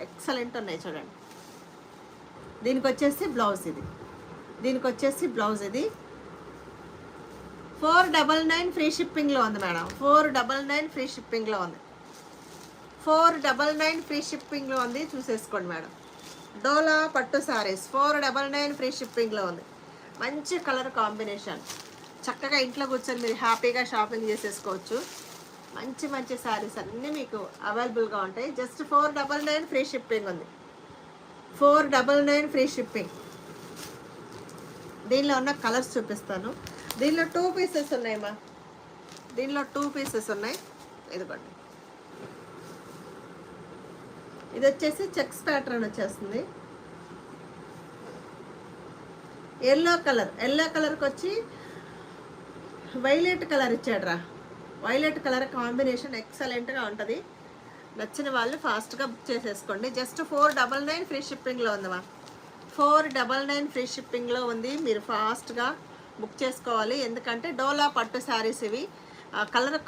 Excellent ఉన్నాయి చూడండి. దీనికి వచ్చేసి బ్లౌజ్ ఇది, దీనికి వచ్చేసి బ్లౌజ్ ఇది. 499 ఫ్రీ షిప్పింగ్లో ఉంది మేడం. 499 ఫ్రీ షిప్పింగ్లో ఉంది. 499 ఫ్రీ షిప్పింగ్లో ఉంది, చూసేసుకోండి మేడం. డోలా పట్టు శారీస్ 499 ఫ్రీ షిప్పింగ్లో ఉంది. మంచి కలర్ కాంబినేషన్, చక్కగా ఇంట్లో కూర్చొని మీరు హ్యాపీగా షాపింగ్ చేసేసుకోవచ్చు. మంచి మంచి శారీస్ అన్నీ మీకు అవైలబుల్గా ఉంటాయి. జస్ట్ 499 ఫ్రీ షిప్పింగ్ ఉంది. 499 ఫ్రీ షిప్పింగ్. దీనిలో ఉన్న కలర్స్ చూపిస్తాను. దీనిలో 2 పీసెస్ ఉన్నాయమ్మా, దీనిలో 2 పీసెస్ ఉన్నాయి. ఇదిగోండి, ఇది వచ్చేసి చెక్స్ ప్యాటర్న్ వచ్చేస్తుంది. ఎల్లో కలర్కి వచ్చి వైలెట్ కలర్ ఇచ్చాడురా. వైలెట్ కలర్ కాంబినేషన్ ఎక్సలెంట్గా ఉంటుంది. నచ్చిన వాళ్ళు ఫాస్ట్గా బుక్ చేసేసుకోండి. జస్ట్ 499 ఫ్రీ షిప్పింగ్లో ఉందమ్మా. 499 ఫ్రీ షిప్పింగ్లో ఉంది. మీరు ఫాస్ట్గా బుక్ చేసుకోవాలి, ఎందుకంటే డోలా పట్టు శారీస్ ఇవి. కలర్